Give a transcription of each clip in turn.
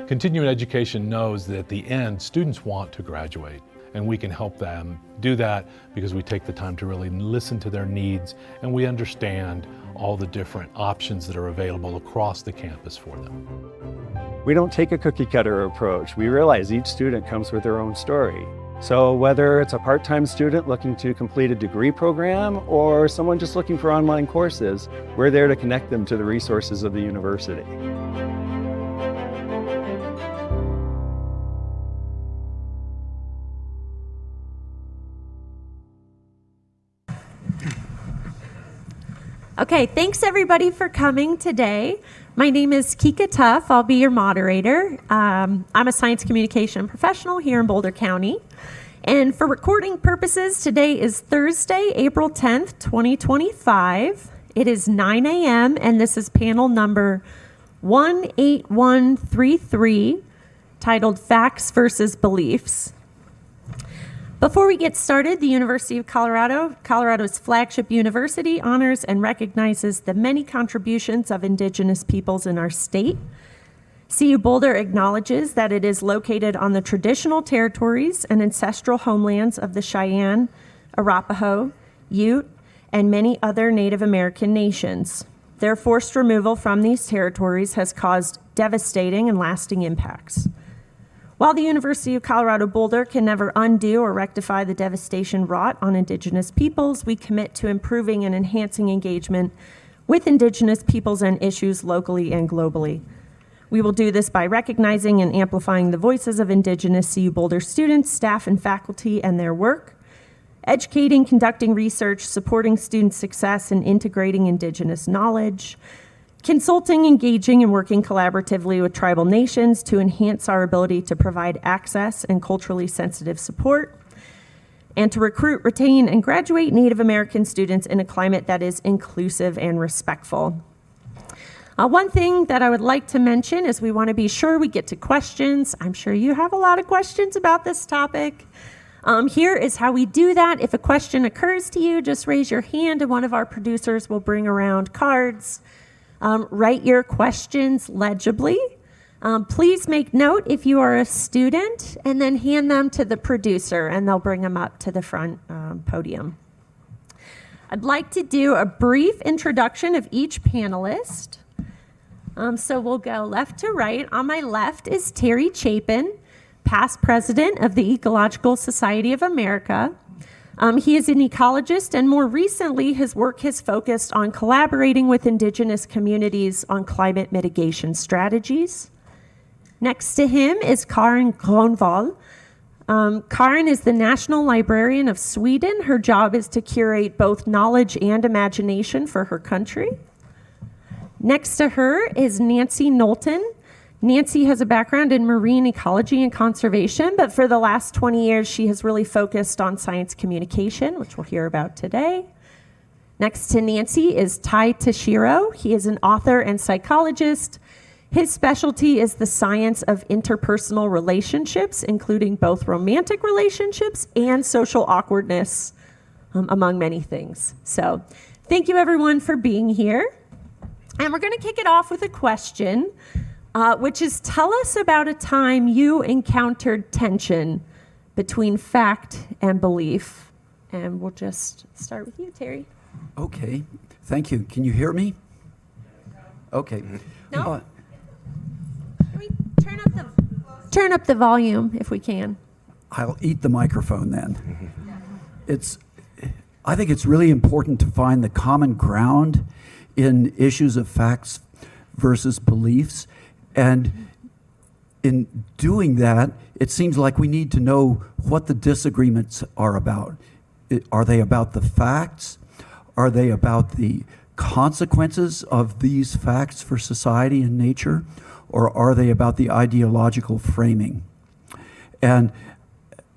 Continuing education knows that at the end, students want to graduate, and we can help them do that because we take the time to really listen to their needs and we understand all the different options that are available across the campus for them. We don't take a cookie cutter approach. We realize each student comes with their own story. So whether it's a part-time student looking to complete a degree program or someone just looking for online courses, we're there to connect them to the resources of the university. Okay, thanks everybody for coming today. My name is Kika Tuff. I'll be your moderator. I'm a science communication professional here in Boulder County. And for recording purposes, today is Thursday, April 10th, 2025. It is 9 a.m. and this is panel number 18133, titled Facts versus Beliefs. Before we get started, the University of Colorado, Colorado's flagship university, honors and recognizes the many contributions of Indigenous peoples in our state. CU Boulder acknowledges that it is located on the traditional territories and ancestral homelands of the Cheyenne, Arapaho, Ute, and many other Native American nations. Their forced removal from these territories has caused devastating and lasting impacts. While the University of Colorado Boulder can never undo or rectify the devastation wrought on Indigenous peoples, we commit to improving and enhancing engagement with Indigenous peoples and issues locally and globally. We will do this by recognizing and amplifying the voices of Indigenous CU Boulder students, staff, and faculty and their work, educating, conducting research, supporting student success, and integrating Indigenous knowledge, consulting, engaging, and working collaboratively with tribal nations to enhance our ability to provide access and culturally sensitive support, and to recruit, retain, and graduate Native American students in a climate that is inclusive and respectful. One thing that I would like to mention is we want to be sure we get to questions. I'm sure you have a lot of questions about this topic. Here is how we do that. If a question occurs to you, just raise your hand and one of our producers will bring around cards. Write your questions legibly. Please make note if you are a student and then hand them to the producer and they'll bring them up to the front podium. I'd like to do a brief introduction of each panelist. So we'll go left to right. On my left is Terry Chapin, past president of the Ecological Society of America. He is an ecologist, and more recently, his work has focused on collaborating with Indigenous communities on climate mitigation strategies. Next to him is Karin Gronvall. Karin is the National Librarian of Sweden. Her job is to curate both knowledge and imagination for her country. Next to her is Nancy Knowlton. Nancy has a background in marine ecology and conservation, but for the last 20 years, she has really focused on science communication, which we'll hear about today. Next to Nancy is Tashiro. He is an author and psychologist. His specialty is the science of interpersonal relationships, including both romantic relationships and social awkwardness, among many things. So thank you everyone for being here. And we're gonna kick it off with a question. Which is, tell us about a time you encountered tension between fact and belief. And we'll just start with you, Terry. Okay, thank you. Can you hear me? Okay. No? Can we turn up the volume if we can? I'll eat the microphone then. I think it's really important to find the common ground in issues of facts versus beliefs. And in doing that, it seems like we need to know what the disagreements are about. Are they about the facts? Are they about the consequences of these facts for society and nature? Or are they about the ideological framing? And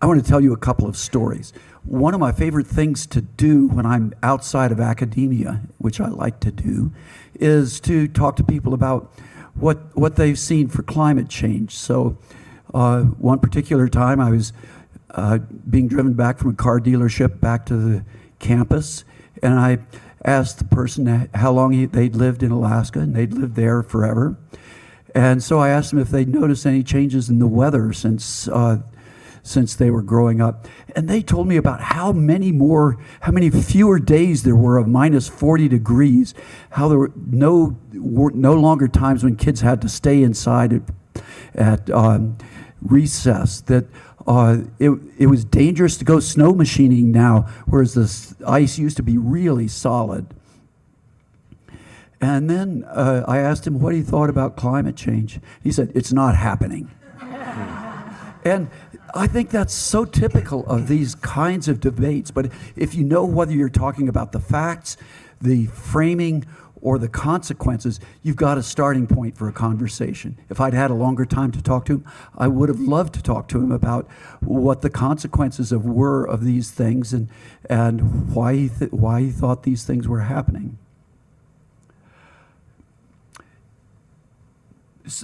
I want to tell you a couple of stories. One of my favorite things to do when I'm outside of academia, which I like to do, is to talk to people about what they've seen for climate change. So one particular time I was being driven back from a car dealership back to the campus, and I asked the person how long they'd lived in Alaska, and they'd lived there forever. And so I asked them if they'd noticed any changes in the weather since they were growing up. And they told me about how many fewer days there were of minus 40 degrees, how there were no longer times when kids had to stay inside at recess, that it was dangerous to go snow machining now, whereas the ice used to be really solid. And then I asked him what he thought about climate change. He said, "It's not happening." And I think that's so typical of these kinds of debates. But if you know whether you're talking about the facts, the framing, or the consequences, you've got a starting point for a conversation. If I'd had a longer time to talk to him, I would have loved to talk to him about what the consequences were of these things and why he thought these things were happening.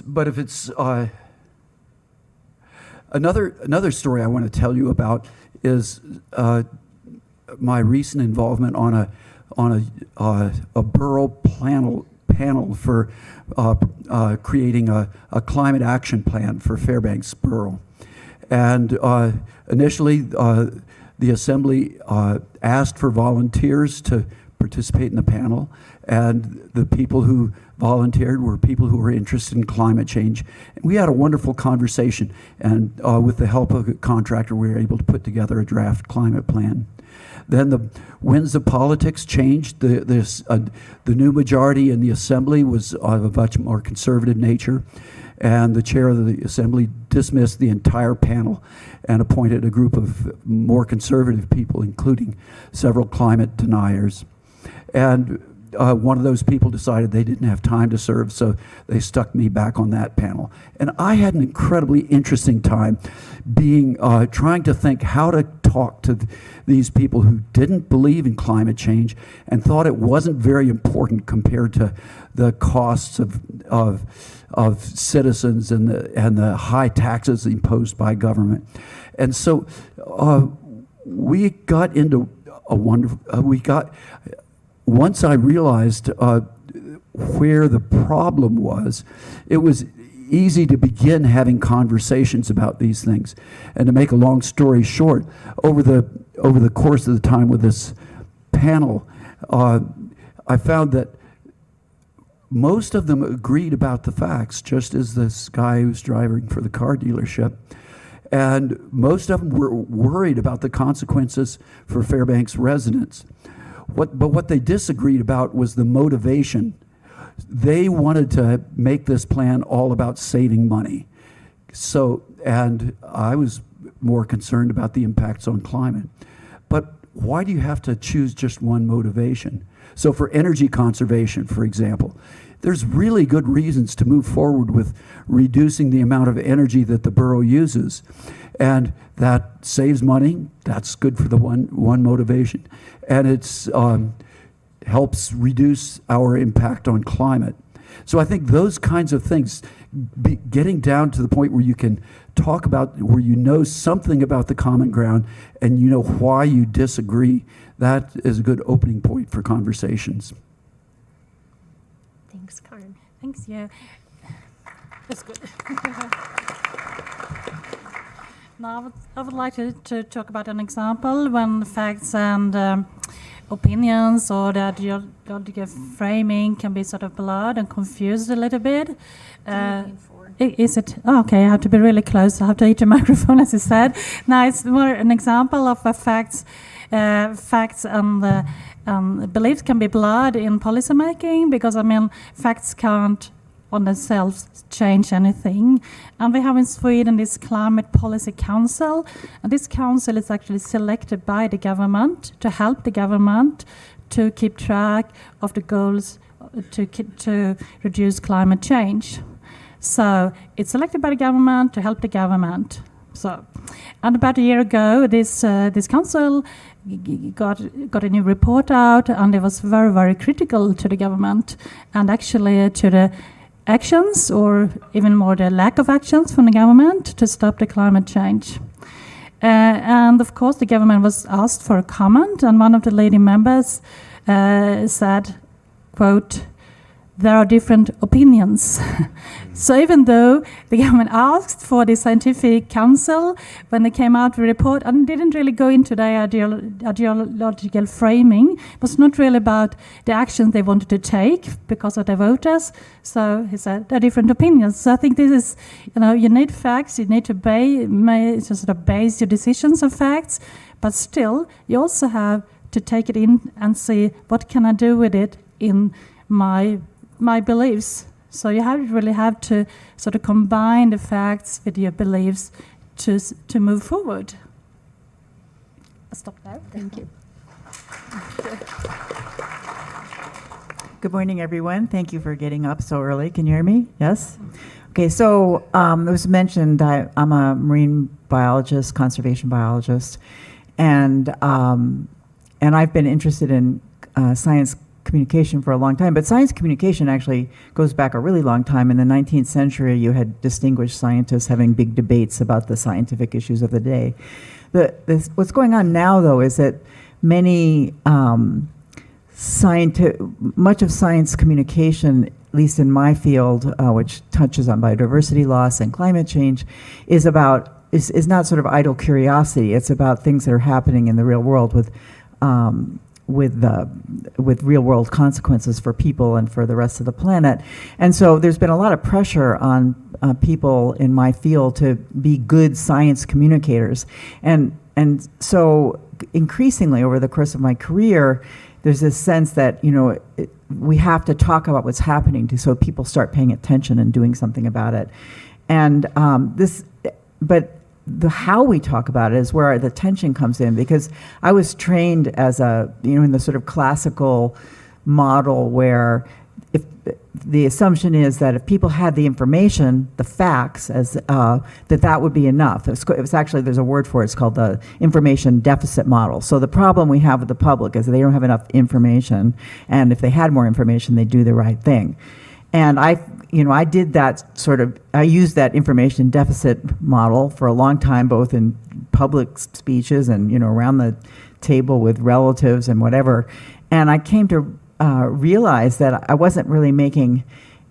But if it's another story I want to tell you about is my recent involvement on a borough panel for creating a climate action plan for Fairbanks Borough. And initially, the Assembly asked for volunteers to participate in the panel, and the people who volunteered were people who were interested in climate change. And we had a wonderful conversation, and with the help of a contractor, we were able to put together a draft climate plan. Then the winds of politics changed. The new majority in the Assembly was of a much more conservative nature, and the chair of the Assembly dismissed the entire panel and appointed a group of more conservative people, including several climate deniers. And one of those people decided they didn't have time to serve, so they stuck me back on that panel. And I had an incredibly interesting time trying to think how to talk to these people who didn't believe in climate change and thought it wasn't very important compared to the costs of citizens and the high taxes imposed by government. And so we got into once I realized where the problem was, it was easy to begin having conversations about these things. And to make a long story short, over the course of the time with this panel, I found that most of them agreed about the facts, just as this guy who's driving for the car dealership. And most of them were worried about the consequences for Fairbanks residents. But what they disagreed about was the motivation. They wanted to make this plan all about saving money. And I was more concerned about the impacts on climate. But why do you have to choose just one motivation? So for energy conservation, for example, there's really good reasons to move forward with reducing the amount of energy that the borough uses. And that saves money. That's good for the one motivation. And it helps reduce our impact on climate. So I think those kinds of things, getting down to the point where you can talk about, where you know something about the common ground and you know why you disagree, that is a good opening point for conversations. Thanks, Karin. Thanks, yeah. That's good. Now, I would like to talk about an example when facts and opinions or the ideological framing can be sort of blurred and confused a little bit. Is it? Oh, okay, I have to be really close. I have to eat the microphone, as you said. Now, it's more an example of facts and beliefs can be blurred in policy making because, facts can't on themselves change anything. And we have in Sweden this Climate Policy Council, and this council is actually selected by the government to help the government to keep track of the goals to reduce climate change. So it's selected by the government to help the government. And about a year ago, this council got a new report out, and it was very, very critical to the government and actually to the actions, or even more the lack of actions from the government to stop the climate change. And of course, the government was asked for a comment, and one of the leading members said, quote, there are different opinions. So even though the government asked for the scientific council when they came out with a report and didn't really go into the ideological framing, it was not really about the actions they wanted to take because of their voters. So he said there are different opinions. So I think this is, you need facts, you need to sort of base your decisions on facts, but still you also have to take it in and see what can I do with it in my beliefs. So you really have to sort of combine the facts with your beliefs to move forward. I'll stop there. Thank you. Good morning, everyone. Thank you for getting up so early. Can you hear me? Yes? Okay, so it was mentioned I'm a marine biologist, conservation biologist, and I've been interested in science communication for a long time, but science communication actually goes back a really long time. In the 19th century, you had distinguished scientists having big debates about the scientific issues of the day. What's going on now, though, is that much of science communication, at least in my field, which touches on biodiversity loss and climate change, is not sort of idle curiosity. It's about things that are happening in the real world with real world consequences for people and for the rest of the planet. And so there's been a lot of pressure on people in my field to be good science communicators. And so increasingly over the course of my career, there's this sense that, we have to talk about what's happening so people start paying attention and doing something about it. And the how we talk about it is where the tension comes in, because I was trained as in the sort of classical model where if the assumption is that if people had the information, the facts, that would be enough. It was actually, there's a word for it, it's called the information deficit model. So the problem we have with the public is that they don't have enough information, and if they had more information, they'd do the right thing. And I did that I used that information deficit model for a long time, both in public speeches and, around the table with relatives and whatever. And I came to realize that I wasn't really making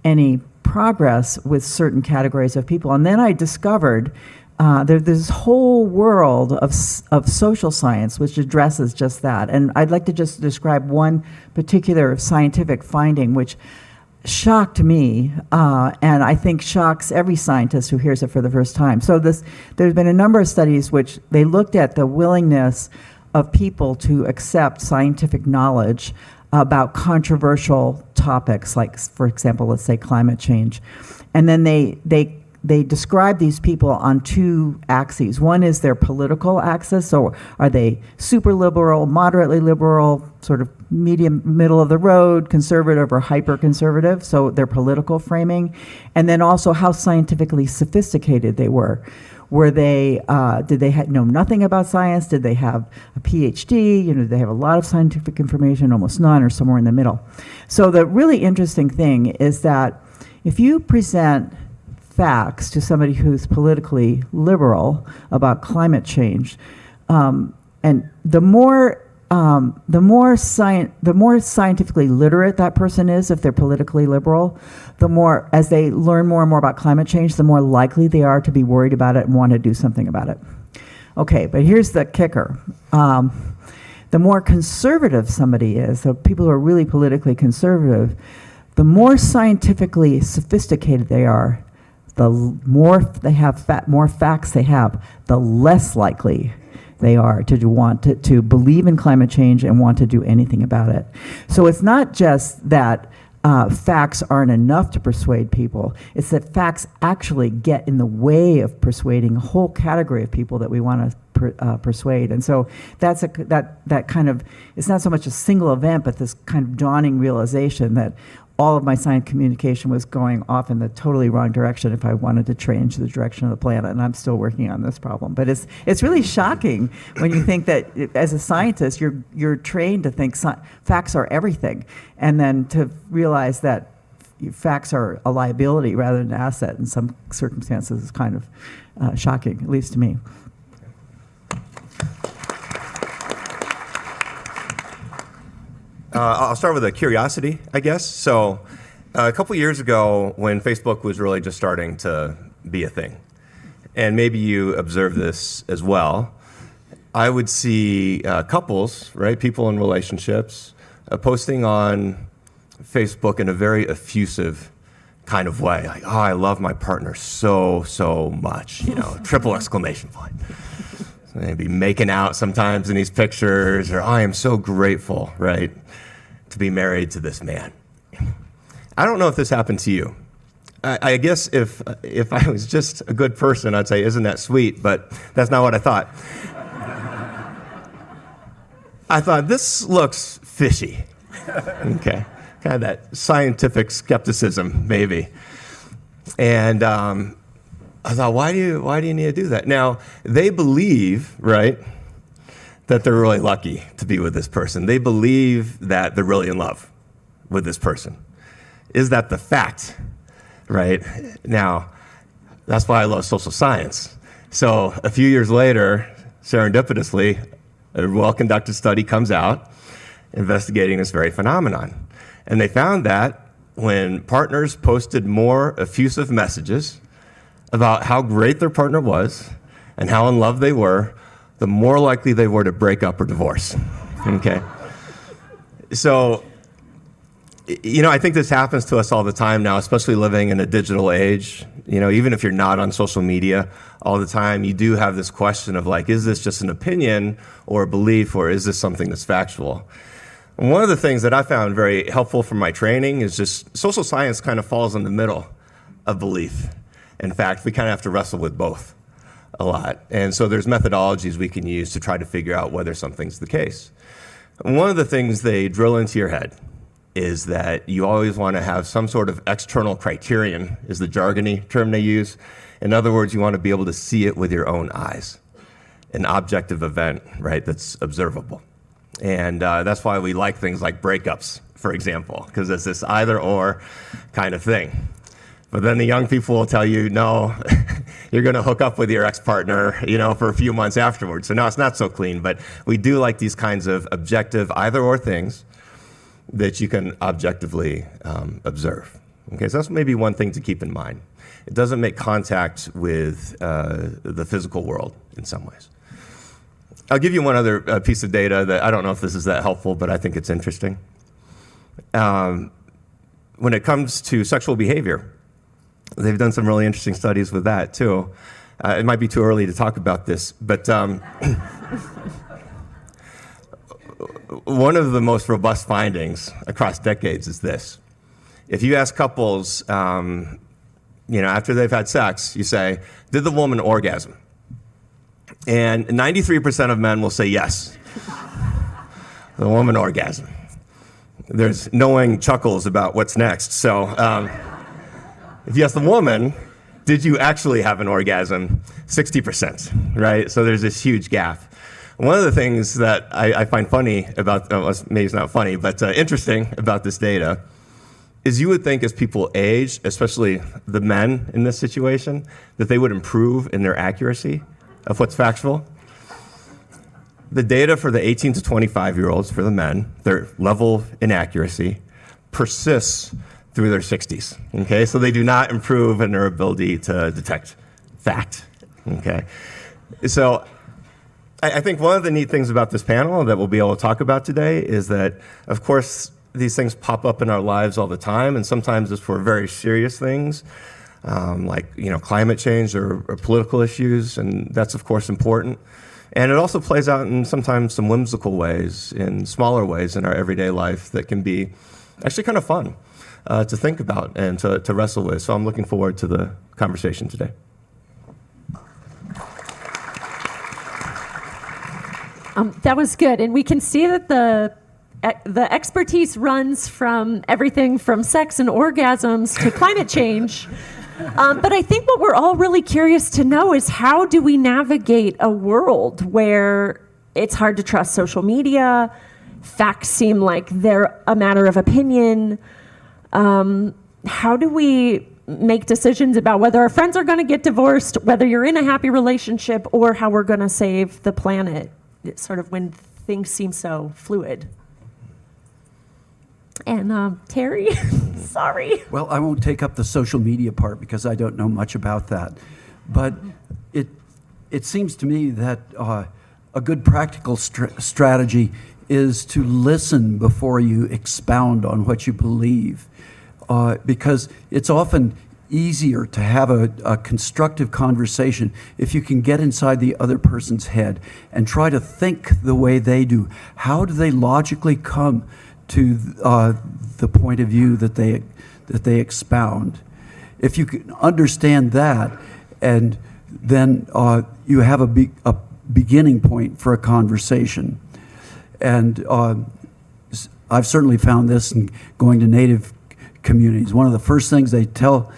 any progress with certain categories of people. And then I discovered there's this whole world of social science which addresses just that. And I'd like to just describe one particular scientific finding which shocked me, and I think shocks every scientist who hears it for the first time. So there's been a number of studies which they looked at the willingness of people to accept scientific knowledge about controversial topics, like, for example, let's say climate change. And then they describe these people on two axes. One is their political axis, so are they super liberal, moderately liberal, sort of medium, middle of the road, conservative or hyper conservative, so their political framing. And then also how scientifically sophisticated they were. Were they, did they know nothing about science? Did they have a PhD? Did they have a lot of scientific information, almost none, or somewhere in the middle? So the really interesting thing is that if you present facts to somebody who's politically liberal about climate change, and the more scientifically literate that person is, if they're politically liberal, the more, as they learn more and more about climate change, the more likely they are to be worried about it and want to do something about it. Okay, but here's the kicker. The more conservative somebody is, so people who are really politically conservative, the more scientifically sophisticated they are, the more they have more facts they have, the less likely they are to want to believe in climate change and want to do anything about it. So it's not just that facts aren't enough to persuade people, it's that facts actually get in the way of persuading a whole category of people that we want to persuade. And so that's that kind of, it's not so much a single event, but this kind of dawning realization that all of my science communication was going off in the totally wrong direction if I wanted to change the direction of the planet, and I'm still working on this problem. But it's really shocking when you think that as a scientist, you're trained to think facts are everything, and then to realize that facts are a liability rather than an asset in some circumstances is kind of shocking, at least to me. I'll start with a curiosity, I guess. So A couple years ago, when Facebook was really just starting to be a thing, and maybe you observed this as well, I would see couples, right, people in relationships, posting on Facebook in a very effusive kind of way, like, oh, I love my partner so much, triple exclamation point. So they'd be making out sometimes in these pictures, or I am so grateful, right, to be married to this man. I don't know if this happened to you. I guess if I was just a good person, I'd say, isn't that sweet? But that's not what I thought. I thought, this looks fishy. Okay, kind of that scientific skepticism, maybe. And I thought, why do you need to do that? Now, they believe, right, that they're really lucky to be with this person. They believe that they're really in love with this person. Is that the fact? Right? Now, that's why I love social science. So a few years later, serendipitously, a well-conducted study comes out investigating this very phenomenon. And they found that when partners posted more effusive messages about how great their partner was and how in love they were, the more likely they were to break up or divorce. Okay? So, I think this happens to us all the time now, especially living in a digital age. Even if you're not on social media all the time, you do have this question of like, is this just an opinion or a belief, or is this something that's factual? And one of the things that I found very helpful from my training is just social science kind of falls in the middle of belief. In fact, we kind of have to wrestle with both a lot. And so there's methodologies we can use to try to figure out whether something's the case. And one of the things they drill into your head is that you always want to have some sort of external criterion, is the jargony term they use. In other words, you want to be able to see it with your own eyes, an objective event, right, that's observable. And that's why we like things like breakups, for example, because it's this either or kind of thing. But then the young people will tell you, no, you're going to hook up with your ex-partner, for a few months afterwards. So no, it's not so clean, but we do like these kinds of objective either or things that you can objectively observe. Okay, so that's maybe one thing to keep in mind. It doesn't make contact with the physical world in some ways. I'll give you one other piece of data that I don't know if this is that helpful, but I think it's interesting. When it comes to sexual behavior, they've done some really interesting studies with that too. It might be too early to talk about this, but one of the most robust findings across decades is this. If you ask couples, after they've had sex, you say, did the woman orgasm? And 93% of men will say yes. The woman orgasm. There's knowing chuckles about what's next. So if you ask the woman, did you actually have an orgasm? 60%, right? So there's this huge gap. One of the things that I find funny about, maybe it's not funny, but interesting about this data is you would think as people age, especially the men in this situation, that they would improve in their accuracy of what's factual. The data for the 18 to 25-year-olds, for the men, their level of inaccuracy persists through their 60s, okay? So they do not improve in their ability to detect fact, okay? So I think one of the neat things about this panel that we'll be able to talk about today is that, of course, these things pop up in our lives all the time, and sometimes it's for very serious things, like climate change or political issues, and that's, of course, important. And it also plays out in sometimes some whimsical ways, in smaller ways in our everyday life that can be actually kind of fun to think about and to wrestle with. So I'm looking forward to the conversation today. That was good. And we can see that the expertise runs from everything from sex and orgasms to climate change. But I think what we're all really curious to know is, how do we navigate a world where it's hard to trust social media, facts seem like they're a matter of opinion? How do we make decisions about whether our friends are going to get divorced, whether you're in a happy relationship, or how we're going to save the planet? It's sort of when things seem so fluid. And Terry, sorry. Well, I won't take up the social media part because I don't know much about that. But it seems to me that a good practical strategy is to listen before you expound on what you believe, because it's often easier to have a constructive conversation if you can get inside the other person's head and try to think the way they do. How do they logically come to the point of view that they expound? If you can understand that, and then you have a beginning point for a conversation. And I've certainly found this in going to Native communities. One of the first things they tell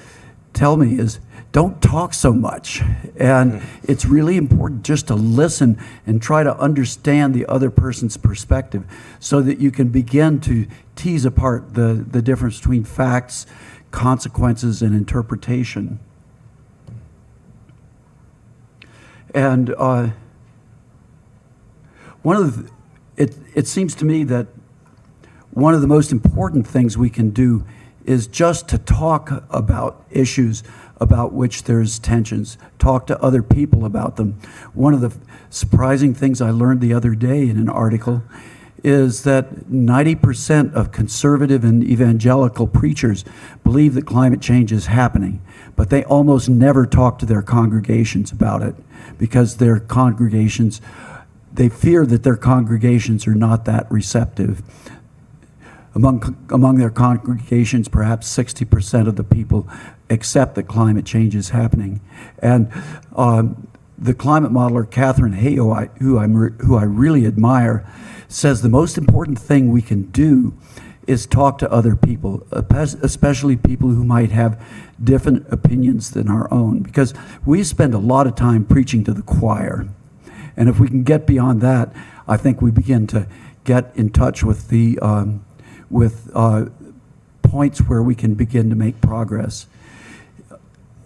me is, don't talk so much. And it's really important just to listen and try to understand the other person's perspective so that you can begin to tease apart the difference between facts, consequences, and interpretation. And it seems to me that one of the most important things we can do is just to talk about issues about which there's tensions, talk to other people about them. One of the surprising things I learned the other day in an article is that 90% of conservative and evangelical preachers believe that climate change is happening, but they almost never talk to their congregations about it because their congregations, they fear that their congregations are not that receptive. Among their congregations, perhaps 60% of the people accept that climate change is happening. And the climate modeler, Catherine Hay, who I really admire, says the most important thing we can do is talk to other people, especially people who might have different opinions than our own, because we spend a lot of time preaching to the choir. And if we can get beyond that, I think we begin to get in touch with the points where we can begin to make progress.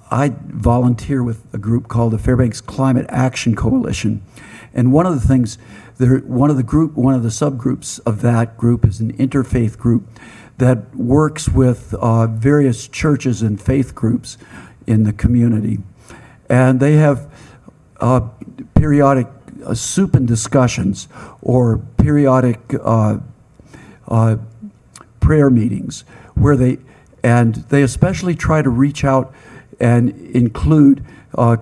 I volunteer with a group called the Fairbanks Climate Action Coalition, and one of the things, one of the subgroups of that group is an interfaith group that works with various churches and faith groups in the community, and they have periodic soup and discussions or periodic prayer meetings where they especially try to reach out and include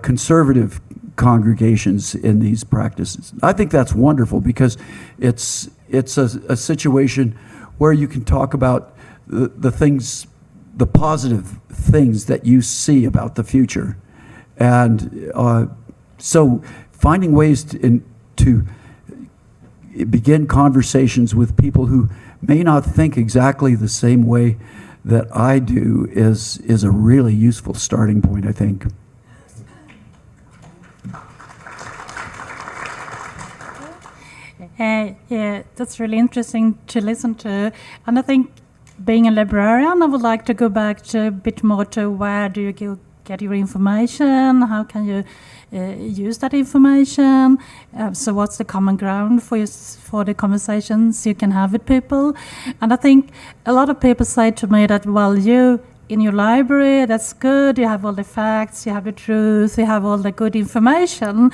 conservative congregations in these practices. I think that's wonderful because it's a situation where you can talk about the things, the positive things that you see about the future. And so finding ways to begin conversations with people who may not think exactly the same way that I do is a really useful starting point, I think. Yeah, that's really interesting to listen to. And I think being a librarian, I would like to go back to a bit more to where do you get your information, how can you use that information, so what's the common ground for the conversations you can have with people. And I think a lot of people say to me that, well, you in your library, that's good, you have all the facts, you have the truth, you have all the good information,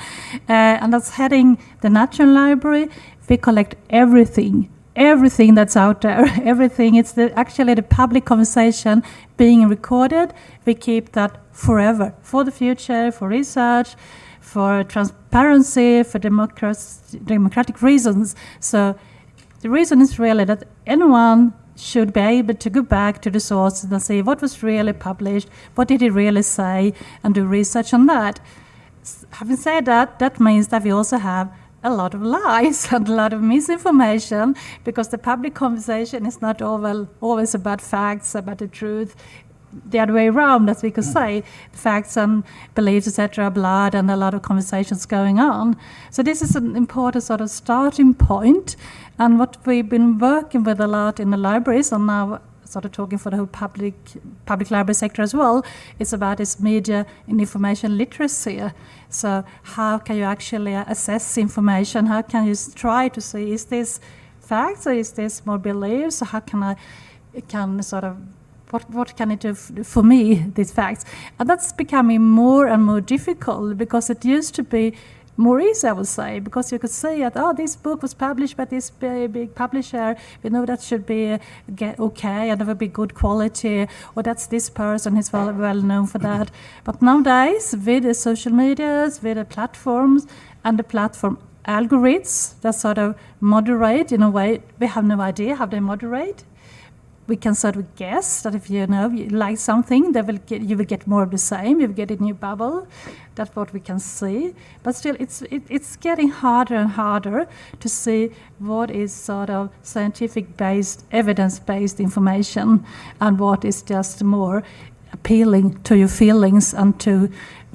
and that's heading the National Library. We collect everything that's out there, everything. It's actually the public conversation being recorded. We keep that forever, for the future, for research, for transparency, for democratic reasons. So the reason is really that anyone should be able to go back to the sources and see what was really published, what did it really say, and do research on that. Having said that, that means that we also have a lot of lies and a lot of misinformation, because the public conversation is not always about facts, about the truth. The other way around, as we could say, facts and beliefs, etc., blood, and a lot of conversations going on. So this is an important sort of starting point. And what we've been working with a lot in the libraries, and now sort of talking for the whole public library sector as well, is about this media and information literacy. So how can you actually assess information? How can you try to see, is this facts or is this more beliefs? How can I can sort of, what can it do for me, these facts? And that's becoming more and more difficult, because it used to be more easy, I would say, because you could say that, oh, this book was published by this big publisher, we know that should be okay and have a big good quality, or that's this person, he's well known for that. But nowadays, with the social medias, with the platforms, and the platform algorithms that sort of moderate in a way, we have no idea how they moderate. We can sort of guess that if you like something, you will get more of the same. You will get a new bubble. That's what we can see. But still, it's getting harder and harder to see what is sort of scientific-based, evidence-based information, and what is just more appealing to your feelings and to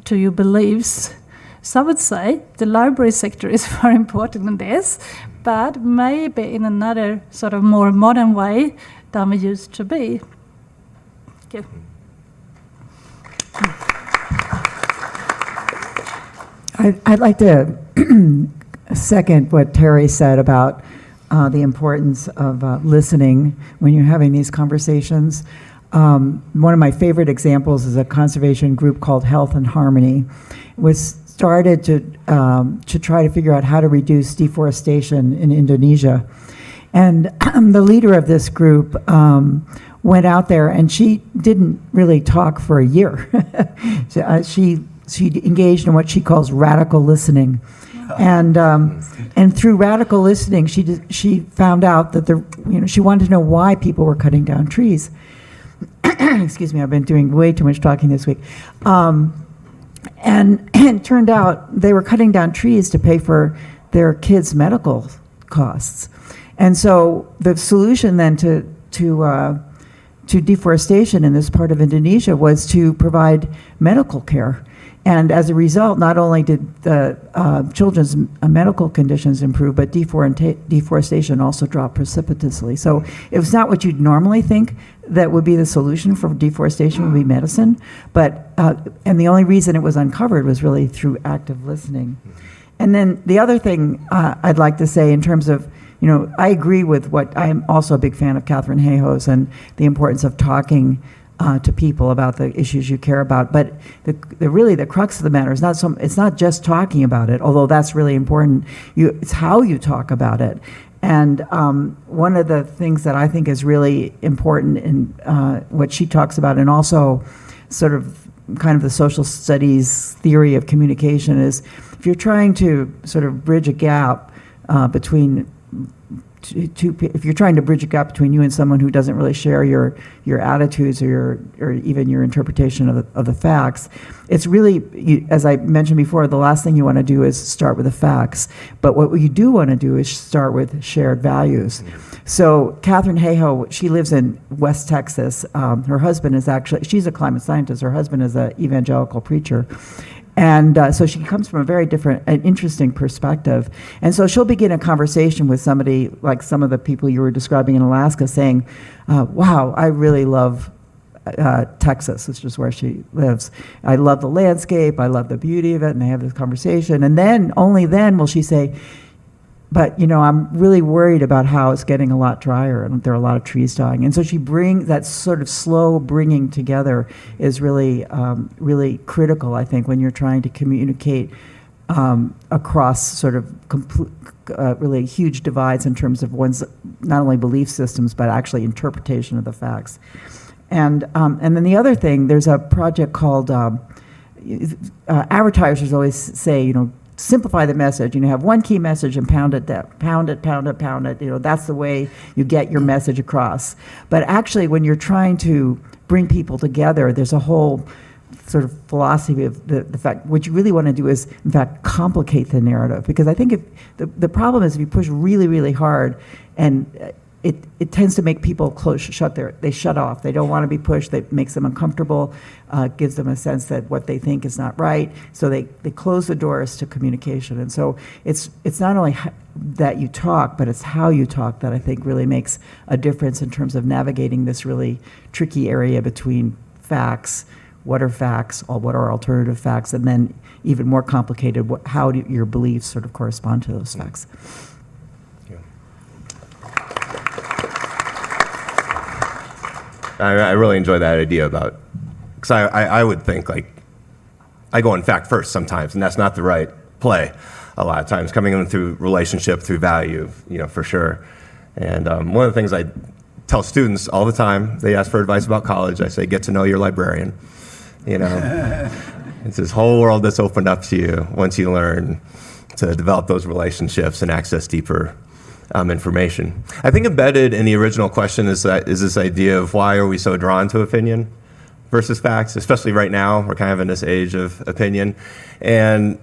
your beliefs. So I would say the library sector is very important in this, but maybe in another sort of more modern way than we used to be. Thank you. I'd like to second what Terry said about the importance of listening when you're having these conversations. One of my favorite examples is a conservation group called Health and Harmony. It was started to try to figure out how to reduce deforestation in Indonesia. And the leader of this group went out there, and she didn't really talk for a year. She engaged in what she calls radical listening, and through radical listening, she found out that she wanted to know why people were cutting down trees. Excuse me, I've been doing way too much talking this week. And it turned out they were cutting down trees to pay for their kids' medical costs. And so the solution then to deforestation in this part of Indonesia was to provide medical care. And as a result, not only did the children's medical conditions improve, but deforestation also dropped precipitously. So it was not what you'd normally think that would be the solution for deforestation would be medicine, but and the only reason it was uncovered was really through active listening. And then the other thing I'd like to say in terms of, I agree with I'm also a big fan of Katharine Hayhoe's and the importance of talking to people about the issues you care about. But the crux of the matter is it's not just talking about it, although that's really important. It's how you talk about it. And one of the things that I think is really important in what she talks about, and also sort of kind of the social studies theory of communication, is if you're trying to sort of bridge a gap between if you're trying to bridge a gap between you and someone who doesn't really share your attitudes or even your interpretation of the facts, it's really, as I mentioned before, the last thing you want to do is start with the facts. But what you do want to do is start with shared values. So Katharine Hayhoe, she lives in West Texas. Her husband is she's a climate scientist. Her husband is an evangelical preacher. And so she comes from a very different and interesting perspective. And so she'll begin a conversation with somebody like some of the people you were describing in Alaska, saying, wow, I really love Texas, which is where she lives. I love the landscape. I love the beauty of it. And they have this conversation. And then, only then will she say, but, I'm really worried about how it's getting a lot drier and there are a lot of trees dying. And so she brings that sort of slow bringing together is really, really critical, I think, when you're trying to communicate across sort of really huge divides in terms of one's not only belief systems, but actually interpretation of the facts. And then the other thing, there's a project called, advertisers always say, simplify the message. Have one key message and pound it. That's the way you get your message across. But actually, when you're trying to bring people together, there's a whole sort of philosophy of the fact what you really want to do is, in fact, complicate the narrative. Because I think if the problem is if you push really, really hard, and it tends to make people they shut off. They don't want to be pushed. That makes them uncomfortable, gives them a sense that what they think is not right. So they close the doors to communication. And so it's not only that you talk, but it's how you talk that I think really makes a difference in terms of navigating this really tricky area between facts, what are facts, or what are alternative facts, and then even more complicated, how do your beliefs sort of correspond to those facts. I really enjoy that idea about, because I would think like, I go in fact first sometimes, and that's not the right play a lot of times, coming in through relationship, through value, for sure. And one of the things I tell students all the time, they ask for advice about college, I say, get to know your librarian. It's this whole world that's opened up to you once you learn to develop those relationships and access deeper information. I think embedded in the original question is this idea of why are we so drawn to opinion versus facts, especially right now. We're kind of in this age of opinion. And,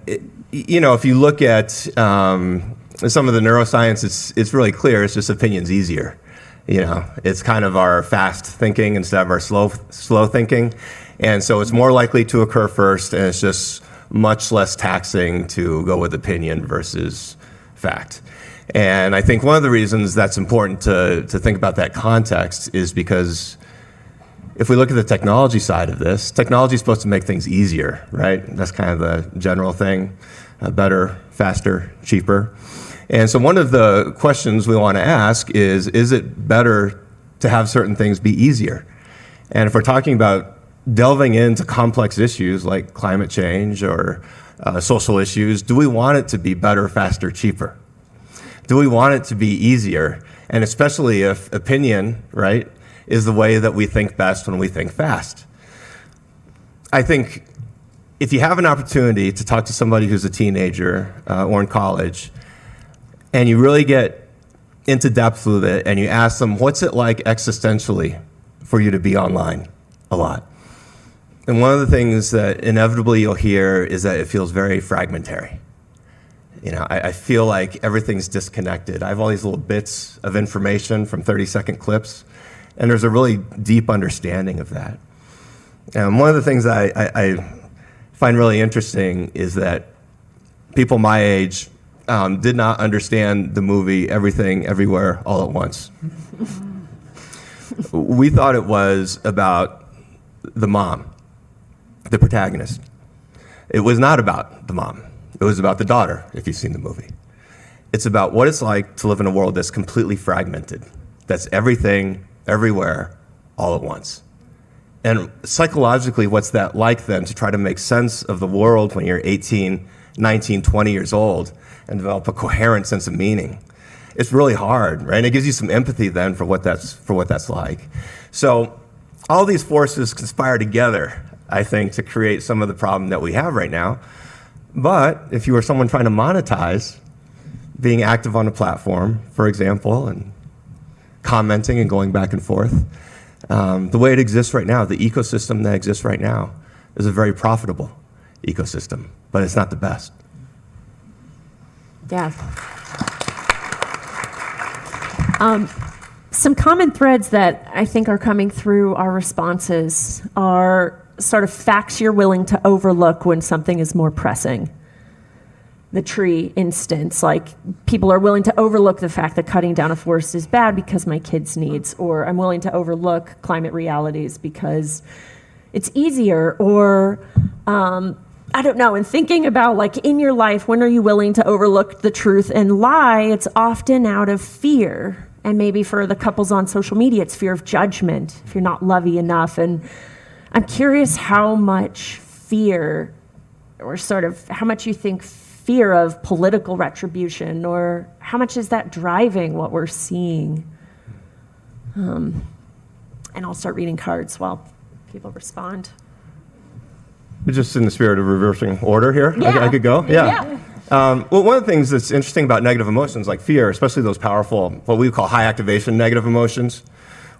if you look at some of the neuroscience, it's really clear. It's just opinion's easier. It's kind of our fast thinking instead of our slow thinking. And so it's more likely to occur first, and it's just much less taxing to go with opinion versus fact. And I think one of the reasons that's important to think about that context is because if we look at the technology side of this, technology is supposed to make things easier, right? That's kind of the general thing, better, faster, cheaper. And so one of the questions we want to ask is it better to have certain things be easier? And if we're talking about delving into complex issues like climate change or social issues, do we want it to be better, faster, cheaper? Do we want it to be easier? And especially if opinion, right, is the way that we think best when we think fast. I think if you have an opportunity to talk to somebody who's a teenager or in college, and you really get into depth with it, and you ask them, what's it like existentially for you to be online a lot? And one of the things that inevitably you'll hear is that it feels very fragmentary. I feel like everything's disconnected. I have all these little bits of information from 30-second clips, and there's a really deep understanding of that. And one of the things I find really interesting is that people my age did not understand the movie Everything, Everywhere, All at Once. We thought it was about the mom, the protagonist. It was not about the mom. It was about the daughter, if you've seen the movie. It's about what it's like to live in a world that's completely fragmented, that's everything, everywhere, all at once. And psychologically, what's that like then to try to make sense of the world when you're 18, 19, 20 years old and develop a coherent sense of meaning? It's really hard, right? And it gives you some empathy then for what that's like. So all these forces conspire together, I think, to create some of the problem that we have right now. But if you were someone trying to monetize being active on a platform, for example, and commenting and going back and forth, the way it exists right now, the ecosystem that exists right now, is a very profitable ecosystem, but it's not the best. Yeah. Some common threads that I think are coming through our responses are sort of facts you're willing to overlook when something is more pressing. The tree instance, like people are willing to overlook the fact that cutting down a forest is bad because my kids' needs, or I'm willing to overlook climate realities because it's easier, or I don't know, and thinking about like in your life, when are you willing to overlook the truth and lie? It's often out of fear. And maybe for the couples on social media, it's fear of judgment, if you're not lovey enough. And I'm curious how much fear, or sort of how much you think fear of political retribution, or how much is that driving what we're seeing? And I'll start reading cards while people respond. Just in the spirit of reversing order here, Yeah. I could go? Yeah. Well, one of the things that's interesting about negative emotions, like fear, especially those powerful, what we call high activation negative emotions,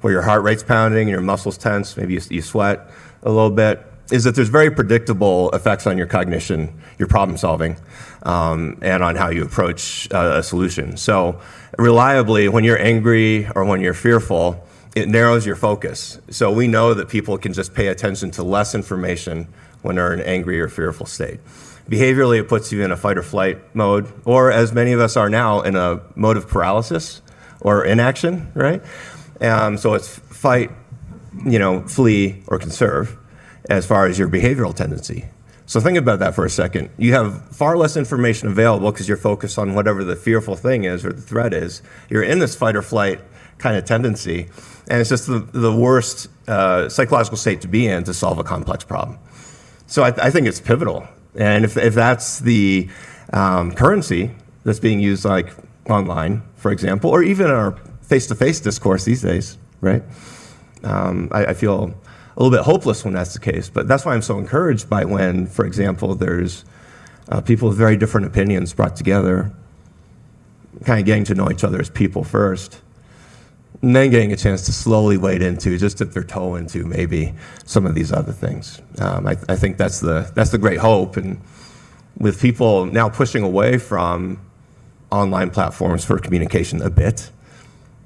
where your heart rate's pounding and your muscles tense, maybe you sweat a little bit, is that there's very predictable effects on your cognition, your problem solving, and on how you approach a solution. So reliably, when you're angry or when you're fearful, it narrows your focus. So we know that people can just pay attention to less information when they're in an angry or fearful state. Behaviorally, it puts you in a fight or flight mode, or as many of us are now, in a mode of paralysis or inaction, right? So it's fight, flee, or conserve as far as your behavioral tendency. So think about that for a second. You have far less information available because you're focused on whatever the fearful thing is or the threat is. You're in this fight or flight kind of tendency. And it's just the worst psychological state to be in to solve a complex problem. So I think it's pivotal. And if that's the currency that's being used like online, for example, or even in our face-to-face discourse these days, right? I feel a little bit hopeless when that's the case, but that's why I'm so encouraged by when, for example, there's people with very different opinions brought together, kind of getting to know each other as people first, and then getting a chance to slowly wade into, just dip their toe into maybe some of these other things. I think that's the great hope, and with people now pushing away from online platforms for communication a bit,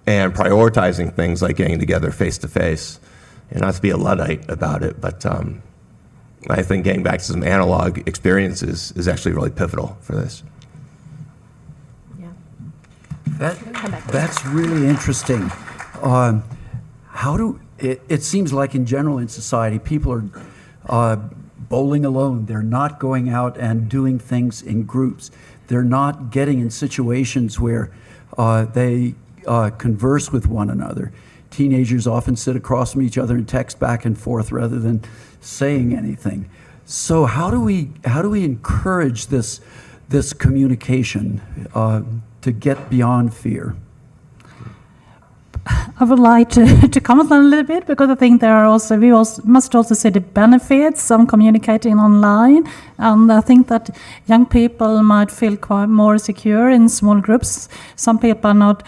and prioritizing things like getting together face-to-face, and not to be a Luddite about it, but I think getting back to some analog experiences is actually really pivotal for this. That's really interesting. It seems like in general in society, people are bowling alone. They're not going out and doing things in groups. They're not getting in situations where they converse with one another. Teenagers often sit across from each other and text back and forth rather than saying anything. So how do we encourage this communication to get beyond fear? I would like to comment on a little bit, because I think we must also see the benefits of communicating online, and I think that young people might feel quite more secure in small groups. Some people are not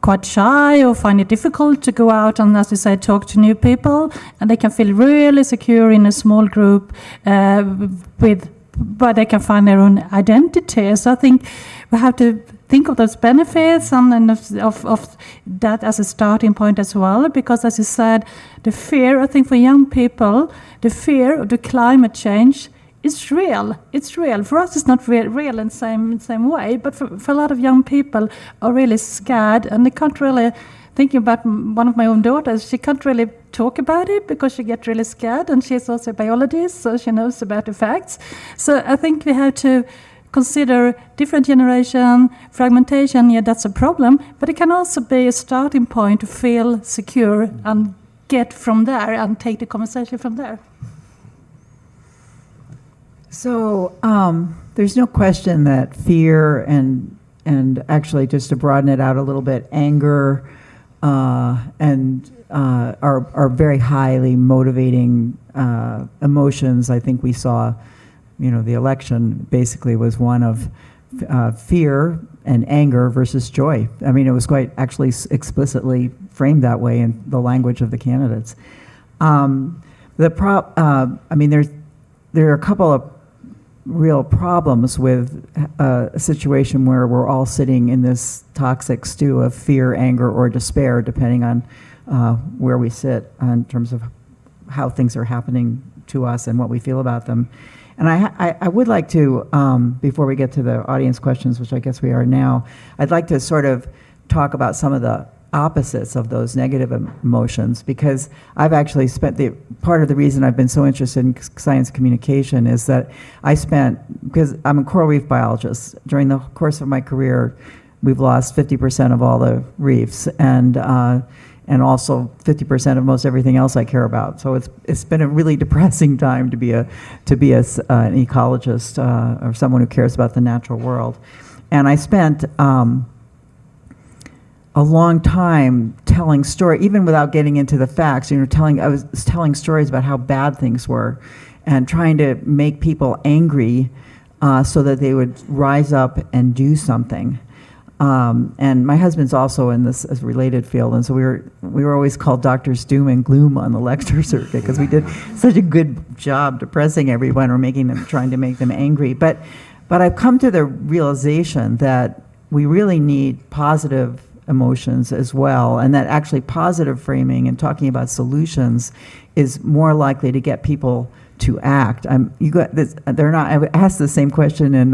quite shy or find it difficult to go out and, as you say, talk to new people, and they can feel really secure in a small group where they can find their own identity. So I think we have to think of those benefits and of that as a starting point as well, because, as you said, the fear, I think for young people, the fear of the climate change is real. It's real. For us, it's not real in the same way, but for a lot of young people are really scared, and they can't really, thinking about one of my own daughters, she can't really talk about it because she gets really scared, and she's also a biologist, so she knows about the facts. So I think we have to consider different generation, fragmentation, yeah, that's a problem, but it can also be a starting point to feel secure and get from there and take the conversation from there. So there's no question that fear and actually, just to broaden it out a little bit, anger and are very highly motivating emotions. I think we saw, the election basically was one of fear and anger versus joy. I mean, it was quite actually explicitly framed that way in the language of the candidates. There are a couple of real problems with a situation where we're all sitting in this toxic stew of fear, anger, or despair, depending on where we sit in terms of how things are happening to us and what we feel about them. And I would like to, before we get to the audience questions, which I guess we are now, I'd like to sort of talk about some of the opposites of those negative emotions, because I've actually spent part of the reason I've been so interested in science communication is that because I'm a coral reef biologist, during the course of my career, we've lost 50% of all the reefs, and also 50% of most everything else I care about. So it's been a really depressing time to be an ecologist or someone who cares about the natural world. And I spent a long time telling stories, even without getting into the facts. I was telling stories about how bad things were, and trying to make people angry so that they would rise up and do something. And my husband's also in this related field, and so we were always called Doctors Doom and Gloom on the lecture circuit, because we did such a good job depressing everyone or trying to make them angry. But I've come to the realization that we really need positive emotions as well, and that actually positive framing and talking about solutions is more likely to get people to act. I asked the same question in